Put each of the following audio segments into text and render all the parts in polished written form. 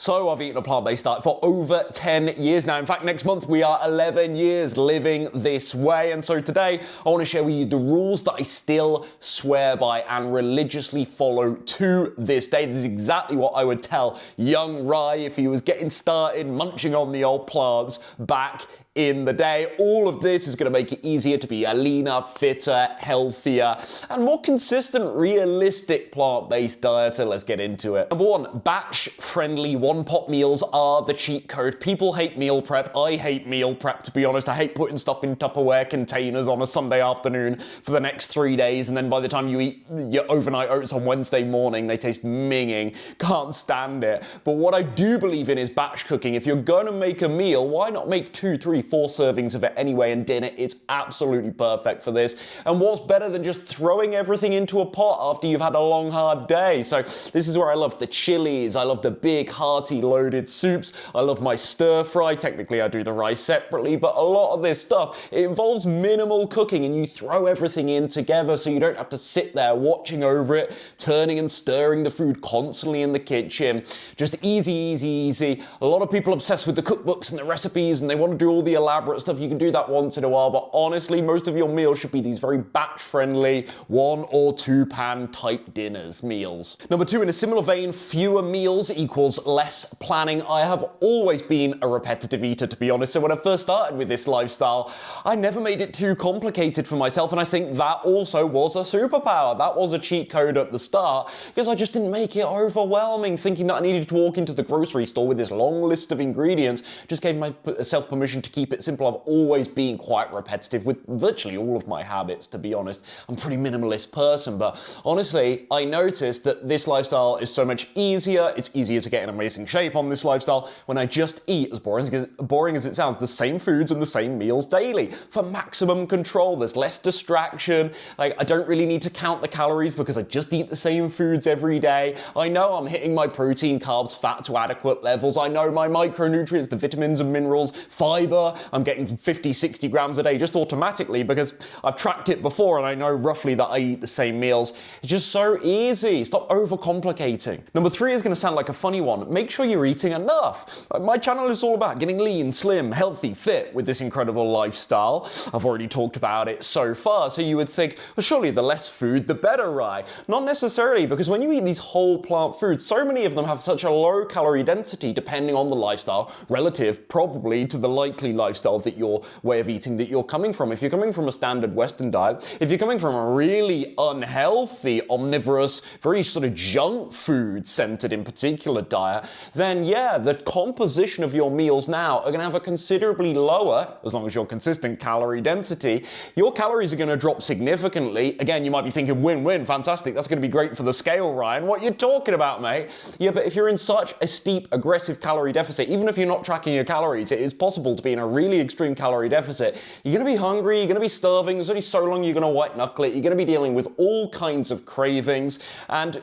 So I've eaten a plant-based diet for over 10 years now. In fact, next month we are 11 years living this way. And so today I want to share with you the rules that I still swear by and religiously follow to this day. This is exactly what I would tell young Rye if he was getting started munching on the old plants back in the day. All of this is going to make it easier to be a leaner, fitter, healthier, and more consistent, realistic plant-based dieter. Let's get into it. Number one, batch-friendly one-pot meals are the cheat code. People hate meal prep. I hate meal prep, to be honest. I hate putting stuff in Tupperware containers on a Sunday afternoon for the next 3 days, and then by the time you eat your overnight oats on Wednesday morning, they taste minging. Can't stand it. But what I do believe in is batch cooking. If you're going to make a meal, why not make 2, 3, 4 servings of it anyway, and dinner it's absolutely perfect for this. And what's better than just throwing everything into a pot after you've had a long hard day? So this is where I love the chilies, I love the big hearty loaded soups, I love my stir fry. Technically I do the rice separately, but a lot of this stuff, it involves minimal cooking and you throw everything in together so you don't have to sit there watching over it, turning and stirring the food constantly in the kitchen. Just easy, easy, easy. A lot of people obsessed with the cookbooks and the recipes and they want to do all the elaborate stuff. You can do that once in a while, but honestly, most of your meals should be these very batch-friendly 1 or 2 pan type meals. Number 2, in a similar vein, fewer meals equals less planning. I have always been a repetitive eater, to be honest, so when I first started with this lifestyle, I never made it too complicated for myself, and I think that also was a superpower. That was a cheat code at the start, because I just didn't make it overwhelming, thinking that I needed to walk into the grocery store with this long list of ingredients. Just gave myself permission to keep it simple. I've always been quite repetitive with virtually all of my habits, to be honest. I'm a pretty minimalist person, but honestly, I noticed that this lifestyle is so much easier. It's easier to get in amazing shape on this lifestyle when I just eat, as boring as it sounds, the same foods and the same meals daily for maximum control. There's less distraction. Like, I don't really need to count the calories because I just eat the same foods every day. I know I'm hitting my protein, carbs, fat to adequate levels. I know my micronutrients, the vitamins and minerals, fiber, I'm getting 50, 60 grams a day just automatically because I've tracked it before and I know roughly that I eat the same meals. It's just so easy. Stop overcomplicating. Number 3 is going to sound like a funny one. Make sure you're eating enough. My channel is all about getting lean, slim, healthy, fit with this incredible lifestyle. I've already talked about it so far, so you would think, well, surely the less food, the better, right? Not necessarily, because when you eat these whole plant foods, so many of them have such a low calorie density depending on the lifestyle, relative probably to the likely lifestyle that your way of eating that you're coming from. If you're coming from a standard Western diet, if you're coming from a really unhealthy, omnivorous, very sort of junk food centered in particular diet, then yeah, the composition of your meals now are going to have a considerably lower, as long as you're consistent, calorie density. Your calories are going to drop significantly. Again, you might be thinking, win-win, fantastic, that's going to be great for the scale, Ryan. What are you talking about, mate? Yeah, but if you're in such a steep, aggressive calorie deficit, even if you're not tracking your calories, it is possible to be in a really extreme calorie deficit. You're going to be hungry, you're going to be starving, there's only so long you're going to white knuckle it, you're going to be dealing with all kinds of cravings, and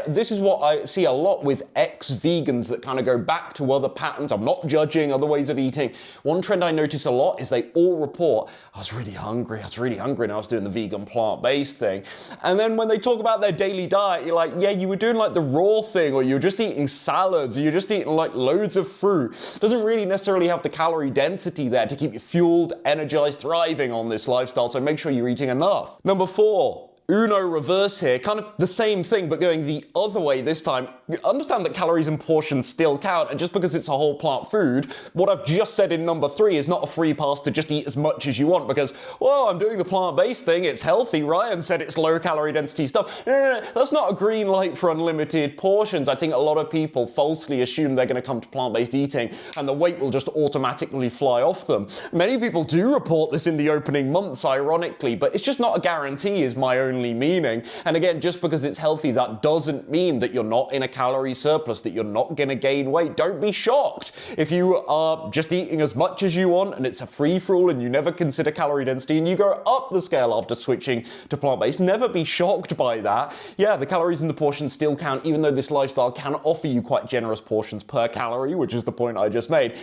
this is what I see a lot with ex-vegans that kind of go back to other patterns. I'm not judging other ways of eating. One trend I notice a lot is they all report, I was really hungry and I was doing the vegan plant-based thing. And then when they talk about their daily diet, you're like, yeah, you were doing like the raw thing, or you're just eating salads, or you're just eating like loads of fruit. Doesn't really necessarily have the calorie density there to keep you fueled, energized, thriving on this lifestyle, so make sure you're eating enough. Number 4. Uno reverse here, kind of the same thing, but going the other way this time. Understand that calories and portions still count, and just because it's a whole plant food, what I've just said in number 3 is not a free pass to just eat as much as you want because, well, I'm doing the plant-based thing, it's healthy, Ryan said it's low calorie density stuff. No, that's not a green light for unlimited portions. I think a lot of people falsely assume they're going to come to plant-based eating and the weight will just automatically fly off them. Many people do report this in the opening months, ironically, but it's just not a guarantee is my only meaning. And again, just because it's healthy, that doesn't mean that you're not in a calorie surplus, that you're not going to gain weight. Don't be shocked if you are just eating as much as you want and it's a free-for-all and you never consider calorie density and you go up the scale after switching to plant-based. Never be shocked by that. Yeah, the calories and the portions still count, even though this lifestyle can offer you quite generous portions per calorie, which is the point I just made.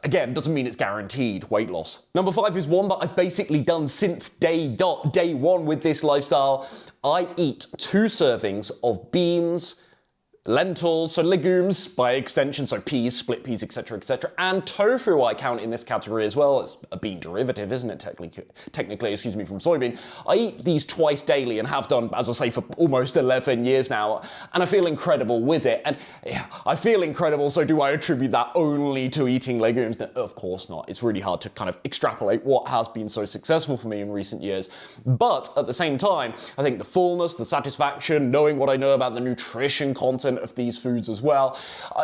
Again, doesn't mean it's guaranteed weight loss. Number 5 is one that I've basically done since day 1 with this lifestyle. I eat 2 servings of beans, lentils, so legumes by extension, so peas, split peas, etc., etc., and tofu I count in this category as well. It's a bean derivative, isn't it, technically, excuse me, from soybean. I eat these twice daily and have done, as I say, for almost 11 years now, and I feel incredible with it. And yeah, I feel incredible, so do I attribute that only to eating legumes? No, of course not. It's really hard to kind of extrapolate what has been so successful for me in recent years. But at the same time, I think the fullness, the satisfaction, knowing what I know about the nutrition content of these foods as well.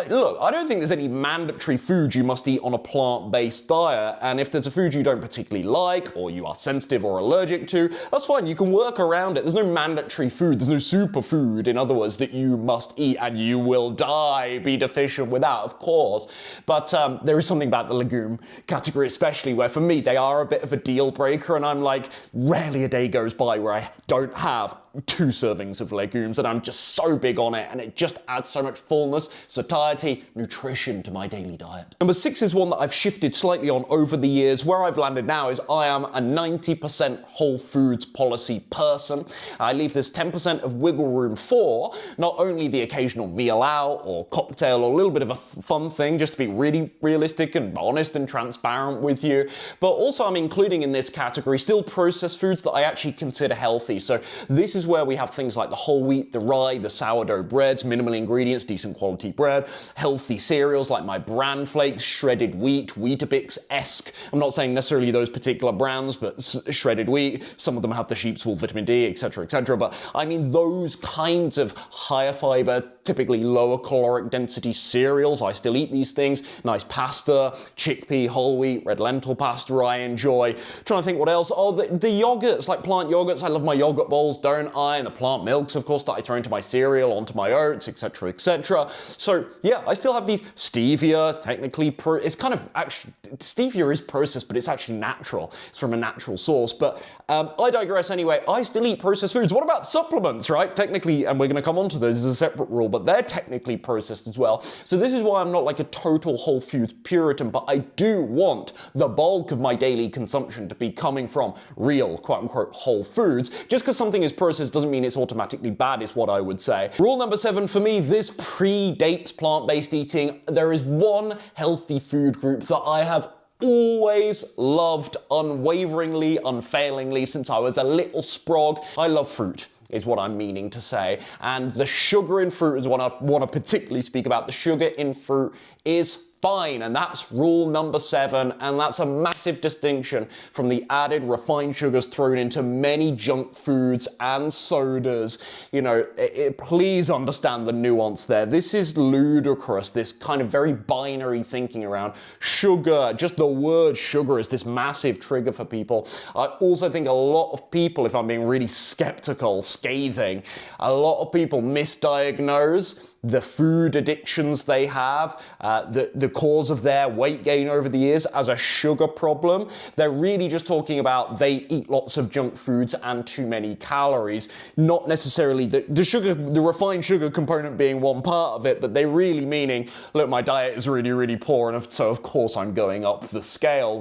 Look, I don't think there's any mandatory food you must eat on a plant-based diet, and if there's a food you don't particularly like, or you are sensitive or allergic to, that's fine, you can work around it. There's no mandatory food, there's no superfood, in other words, that you must eat and you will die, be deficient without, of course. But there is something about the legume category especially, where for me they are a bit of a deal breaker, and I'm like, rarely a day goes by where I don't have 2 servings of legumes, and I'm just so big on it, and it just adds so much fullness, satiety, nutrition to my daily diet. Number 6 is one that I've shifted slightly on over the years. Where I've landed now is I am a 90% whole foods policy person. I leave this 10% of wiggle room for not only the occasional meal out or cocktail or a little bit of a fun thing, just to be really realistic and honest and transparent with you, but also I'm including in this category still processed foods that I actually consider healthy. So this is where we have things like the whole wheat, the rye, the sourdough breads, minimal ingredients, decent quality bread, healthy cereals like my bran flakes, shredded wheat, Weetabix-esque. I'm not saying necessarily those particular brands, but shredded wheat. Some of them have the sheep's wool vitamin D, etc., etc. But I mean those kinds of higher fiber, typically lower caloric density cereals. I still eat these things. Nice pasta, chickpea, whole wheat, red lentil pasta I enjoy. Trying to think what else. Oh, the yogurts, like plant yogurts. I love my yogurt bowls, don't I? And the plant milks, of course, that I throw into my cereal, onto my oats, etc., etc. So yeah, I still have these stevia, technically, it's kind of actually, stevia is processed, but it's actually natural. It's from a natural source. But I digress anyway. I still eat processed foods. What about supplements, right? Technically, and we're going to come on to those as a separate rule, but they're technically processed as well. So this is why I'm not like a total whole foods Puritan, but I do want the bulk of my daily consumption to be coming from real, quote unquote, whole foods. Just because something is processed doesn't mean it's automatically bad, is what I would say. Rule number 7 for me, this predates plant-based eating. There is one healthy food group that I have always loved unwaveringly, unfailingly since I was a little sprog. I love fruit, is what I'm meaning to say. And the sugar in fruit is what I want to particularly speak about. The sugar in fruit is fine, and that's rule number 7, and that's a massive distinction from the added refined sugars thrown into many junk foods and sodas. You know, please understand the nuance there. This is ludicrous, this kind of very binary thinking around sugar. Just the word sugar is this massive trigger for people. I also think a lot of people, if I'm being really skeptical, scathing, a lot of people misdiagnose the food addictions they have, the cause of their weight gain over the years as a sugar problem. They're really just talking about they eat lots of junk foods and too many calories, not necessarily the sugar, the refined sugar component being one part of it, but they're really meaning, look, my diet is really, really poor, and so of course I'm going up the scale.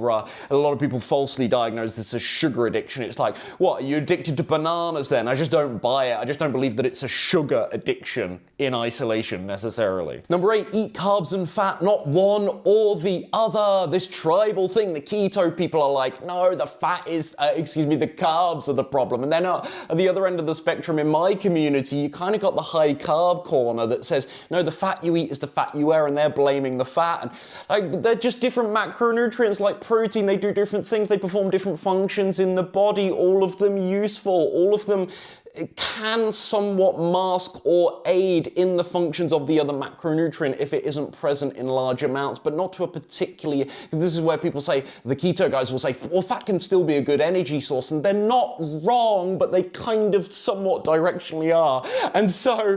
A lot of people falsely diagnose this as sugar addiction. It's like, what, are you addicted to bananas then? I just don't buy it. I just don't believe that it's a sugar addiction in isolation necessarily. Number 8, eat carbs and fat, not one or the other. This tribal thing, the keto people are like, no, the fat is, the carbs are the problem. And then at the other end of the spectrum in my community, you kind of got the high carb corner that says, no, the fat you eat is the fat you wear, and they're blaming the fat. And like, they're just different macronutrients like protein. They do different things. They perform different functions in the body, all of them useful, all of them it can somewhat mask or aid in the functions of the other macronutrient if it isn't present in large amounts, but not to a particularly, this is where people say, the keto guys will say, well, fat can still be a good energy source, and they're not wrong, but they kind of somewhat directionally are. And so,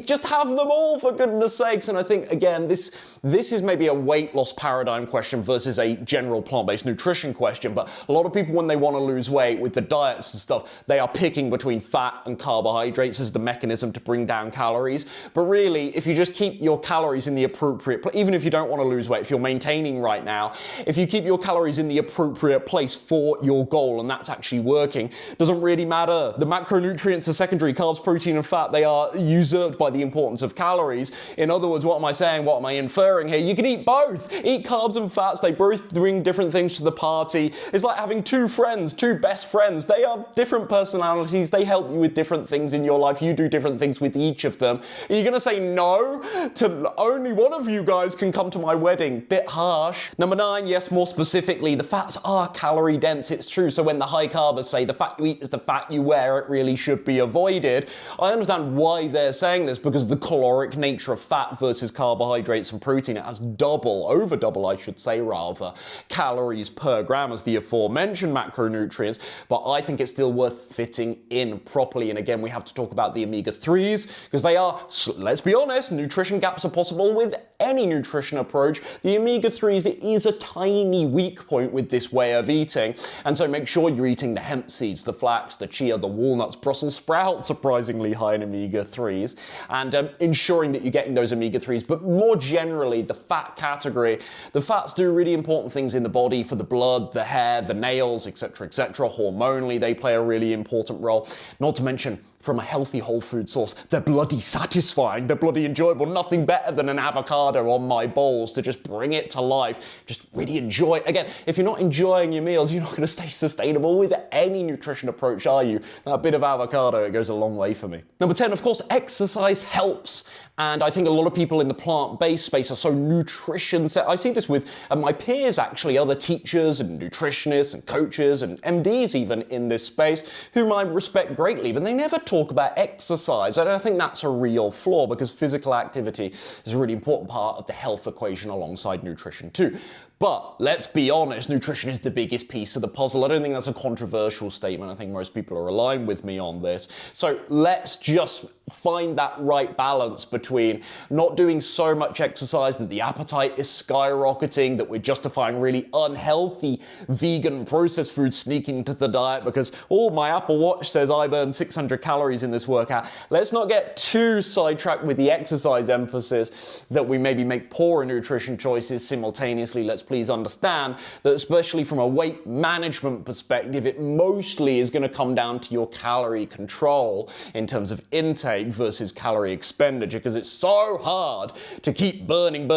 just have them all, for goodness sakes. And I think, again, this is maybe a weight loss paradigm question versus a general plant-based nutrition question, but a lot of people, when they want to lose weight with the diets and stuff, they are picking between fat fat and carbohydrates as the mechanism to bring down calories. But really, if you just keep your calories in the appropriate place, even if you don't want to lose weight, if you're maintaining right now, if you keep your calories in the appropriate place for your goal, and that's actually working, doesn't really matter. The macronutrients are secondary. Carbs, protein, and fat, they are usurped by the importance of calories. In other words, what am I saying? What am I inferring here? You can eat both. Eat carbs and fats. They both bring different things to the party. It's like having two friends, two best friends. They are different personalities. They help you with different things in your life. You do different things with each of them. Are you going to say no to only one of you guys can come to my wedding? Bit harsh. Number 9, yes, more specifically, the fats are calorie dense. It's true. So when the high carbers say the fat you eat is the fat you wear, it really should be avoided. I understand why they're saying this, because the caloric nature of fat versus carbohydrates and protein, it has over double, I should say, rather, calories per gram as the aforementioned macronutrients, but I think it's still worth fitting in properly. And again, we have to talk about the omega-3s, because they are, let's be honest, nutrition gaps are possible with any nutrition approach. The omega-3s, it is a tiny weak point with this way of eating, and so make sure you're eating the hemp seeds, the flax, the chia, the walnuts, Brussels sprouts, surprisingly high in omega-3s, and ensuring that you're getting those omega-3s. But more generally, the fat category, the fats do really important things in the body for the blood, the hair, the nails, etc., etc. Hormonally, they play a really important role. Not to mention, from a healthy whole food source, they're bloody satisfying, they're bloody enjoyable. Nothing better than an avocado on my bowls to just bring it to life. Just really enjoy. Again, if you're not enjoying your meals, you're not going to stay sustainable with any nutrition approach, are you? That bit of avocado, it goes a long way for me. Number 10, of course, exercise helps. And I think a lot of people in the plant-based space are so nutrition set. I see this with my peers, actually, other teachers and nutritionists and coaches and MDs even in this space, whom I respect greatly, but they never talk about exercise. And I think that's a real flaw, because physical activity is a really important part of the health equation alongside nutrition too. But let's be honest, nutrition is the biggest piece of the puzzle. I don't think that's a controversial statement. I think most people are aligned with me on this. So let's just find that right balance between not doing so much exercise that the appetite is skyrocketing, that we're justifying really unhealthy vegan processed food sneaking into the diet because, oh, my Apple Watch says I burned 600 calories in this workout. Let's not get too sidetracked with the exercise emphasis that we maybe make poorer nutrition choices simultaneously. Let's please understand that, especially from a weight management perspective, it mostly is going to come down to your calorie control in terms of intake versus calorie expenditure, because it's so hard to keep burning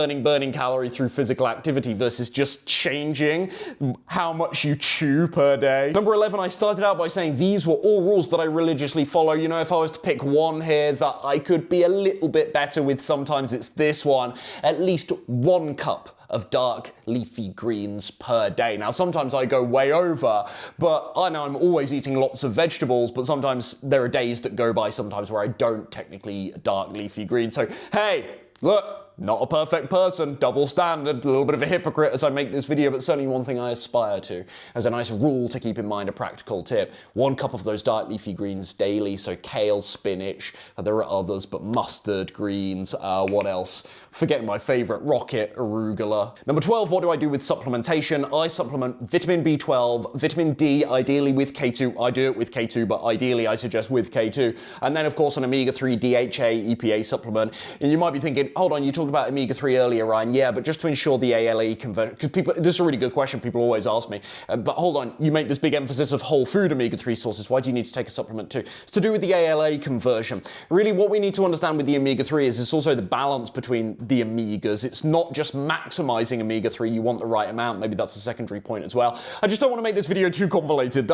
calorie through physical activity versus just changing how much you chew per day. Number 11, I started out by saying these were all rules that I religiously follow. You know, if I was to pick one here that I could be a little bit better with, sometimes it's this one: at least 1 cup of dark leafy greens per day. Now, sometimes I go way over, but I know I'm always eating lots of vegetables, but sometimes there are days that go by sometimes where I don't technically dark leafy greens. So, hey, look, not a perfect person, double standard, a little bit of a hypocrite as I make this video, but certainly one thing I aspire to as a nice rule to keep in mind, a practical tip: 1 cup of those dark leafy greens daily. So kale, spinach, there are others, but mustard, greens, what else? Forgetting my favorite, rocket, arugula. Number 12, what do I do with supplementation? I supplement vitamin B12, vitamin D, ideally with K2. I do it with K2, but ideally I suggest with K2. And then, of course, an omega-3 DHA EPA supplement. And you might be thinking, hold on, you talked about omega-3 earlier, Ryan. Yeah, but just to ensure the ALE conversion, because people, this is a really good question, people always ask me, but hold on, you make this big emphasis of whole food omega-3 sources. Why do you need to take a supplement too? It's to do with the ALA conversion. Really, what we need to understand with the omega-3 is it's also the balance between the omegas. It's not just maximizing omega-3, you want the right amount. Maybe that's a secondary point as well. I just don't want to make this video too convoluted,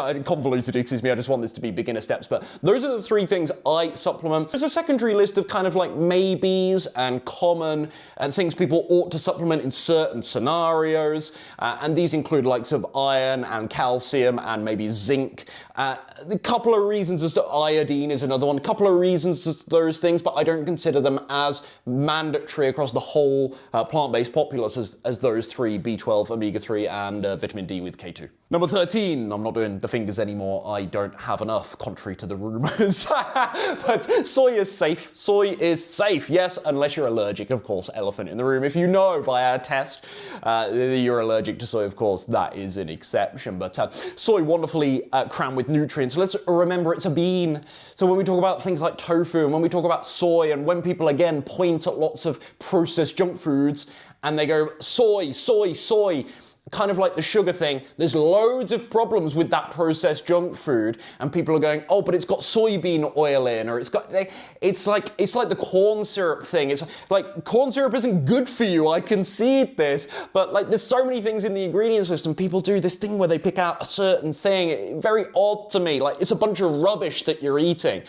excuse me. I just want this to be beginner steps, but those are the 3 things I supplement. There's a secondary list of kind of like maybes and common and things people ought to supplement in certain scenarios, and these include likes of iron and calcium and maybe zinc. A couple of reasons as to iodine is another one. A couple of reasons as to those things, but I don't consider them as mandatory across the whole plant-based populace as those 3: B12, omega-3, and vitamin D with K2. Number 13, I'm not doing the fingers anymore, I don't have enough, contrary to the rumours. But soy is safe. Soy is safe, yes, unless you're allergic, of course, elephant in the room. If you know via a test that you're allergic to soy, of course, that is an exception. But soy wonderfully crammed with nutrients. Let's remember it's a bean. So when we talk about things like tofu, and when we talk about soy, and when people, again, point at lots of processed junk foods, and they go, soy, soy, soy, kind of like the sugar thing, there's loads of problems with that processed junk food, and people are going, oh, but it's got soybean oil in, or it's like the corn syrup thing. It's like, corn syrup isn't good for you, I concede this, but like there's so many things in the ingredient system. People do this thing where they pick out a certain thing, very odd to me, like it's a bunch of rubbish that you're eating.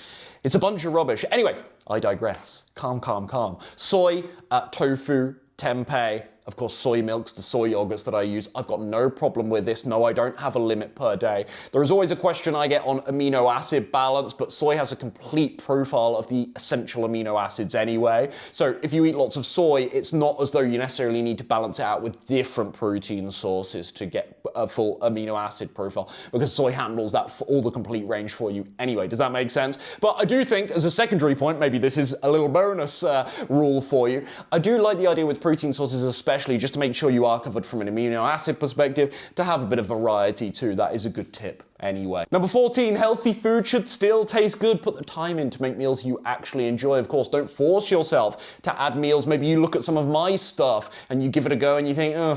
It's a bunch of rubbish. Anyway, I digress. Calm, calm, calm. Soy, tofu, tempeh, of course, soy milks, the soy yogurts that I use, I've got no problem with this. No, I don't have a limit per day. There is always a question I get on amino acid balance, but soy has a complete profile of the essential amino acids anyway. So if you eat lots of soy, it's not as though you necessarily need to balance it out with different protein sources to get a full amino acid profile, because soy handles that for all the complete range for you anyway. Does that make sense? But I do think, as a secondary point, maybe this is a little bonus rule for you, I do like the idea with protein sources, especially just to make sure you are covered from an amino acid perspective, to have a bit of variety too. That is a good tip anyway. Number 14, healthy food should still taste good. Put the time in to make meals you actually enjoy. Of course, don't force yourself to add meals. Maybe you look at some of my stuff and you give it a go and you think, oh,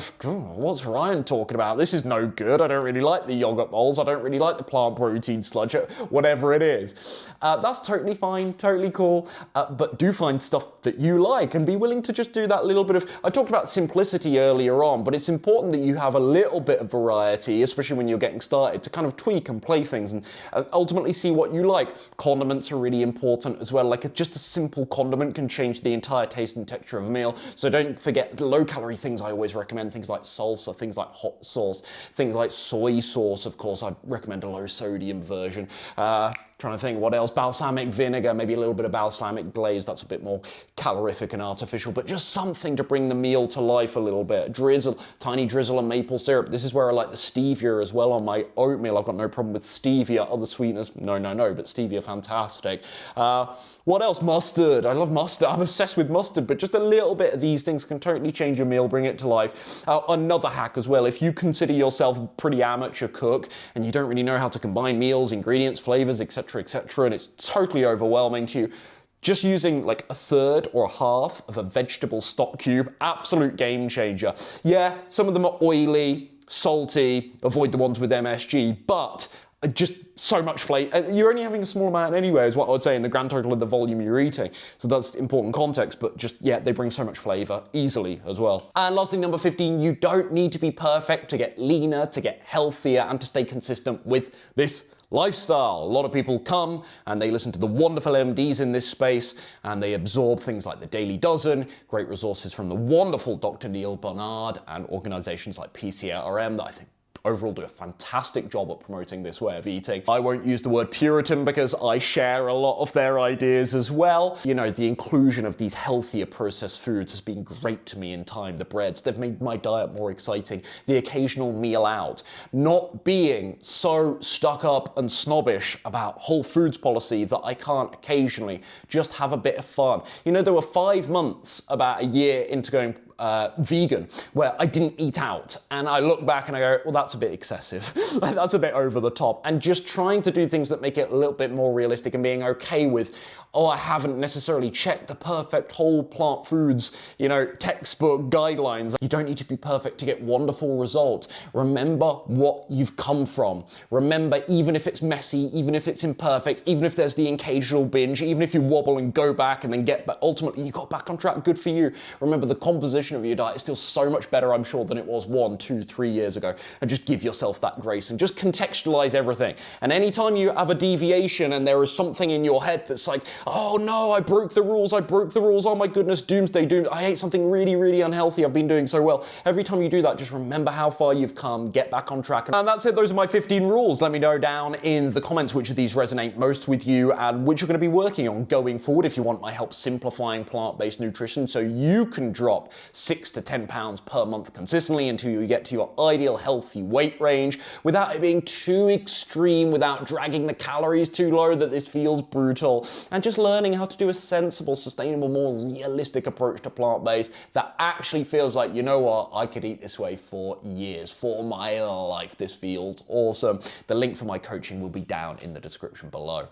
what's Ryan talking about? This is no good. I don't really like the yogurt bowls. I don't really like the plant protein sludge, whatever it is. That's totally fine, totally cool. But do find stuff that you like and be willing to just do that little bit of, I talked about simplicity earlier on, but it's important that you have a little bit of variety, especially when you're getting started, to kind of tweak and play things and ultimately see what you like. Condiments are really important as well. Like just a simple condiment can change the entire taste and texture of a meal. So don't forget low calorie things. I always recommend things like salsa, things like hot sauce, things like soy sauce. Of course, I'd recommend a low sodium version. Trying to think what else, balsamic vinegar, maybe a little bit of balsamic glaze. That's a bit more calorific and artificial, but just something to bring the meal to life a little bit. Drizzle, tiny drizzle of maple syrup. This is where I like the stevia as well on my oatmeal. I've got no problem with stevia. Other sweeteners, no, but stevia, fantastic. What else? Mustard. I love mustard. I'm obsessed with mustard, but just a little bit of these things can totally change your meal, bring it to life. Another hack as well, if you consider yourself a pretty amateur cook and you don't really know how to combine meals, ingredients, flavors, etc., and it's totally overwhelming to you, just using like a third or a half of a vegetable stock cube, absolute game changer. Yeah, some of them are oily, salty, avoid the ones with MSG, but just so much flavor. You're only having a small amount anyway, is what I would say, in the grand total of the volume you're eating. So that's important context, but just, yeah, they bring so much flavor easily as well. And lastly, number 15, you don't need to be perfect to get leaner, to get healthier, and to stay consistent with this lifestyle. A lot of people come and they listen to the wonderful MDs in this space and they absorb things like the Daily Dozen, great resources from the wonderful Dr. Neil Barnard, and organizations like PCRM that I think overall do a fantastic job at promoting this way of eating. I won't use the word Puritan because I share a lot of their ideas as well. You know, the inclusion of these healthier processed foods has been great to me in time. The breads, they've made my diet more exciting. The occasional meal out. Not being so stuck up and snobbish about Whole Foods policy that I can't occasionally just have a bit of fun. You know, there were 5 months about a year into going vegan where I didn't eat out, and I look back and I go, well, that's a bit excessive. That's a bit over the top. And just trying to do things that make it a little bit more realistic and being okay with, oh, I haven't necessarily checked the perfect whole plant foods, you know, textbook guidelines. You don't need to be perfect to get wonderful results. Remember what you've come from. Remember, even if it's messy, even if it's imperfect, even if there's the occasional binge, even if you wobble and go back and then get back, ultimately you got back on track, good for you. Remember, the composition of your diet is still so much better, I'm sure, than it was 1, 2, 3 years ago. And just give yourself that grace and just contextualize everything. And anytime you have a deviation and there is something in your head that's like, oh no, I broke the rules, oh my goodness, doomsday, I ate something really, really unhealthy, I've been doing so well. Every time you do that, just remember how far you've come, get back on track. And that's it, those are my 15 rules. Let me know down in the comments which of these resonate most with you and which you're going to be working on going forward if you want my help simplifying plant-based nutrition so you can drop 6 to 10 pounds per month consistently until you get to your ideal healthy weight range without it being too extreme, without dragging the calories too low that this feels brutal, and just learning how to do a sensible, sustainable, more realistic approach to plant-based that actually feels like, you know what, I could eat this way for years, for my life. This feels awesome. The link for my coaching will be down in the description below.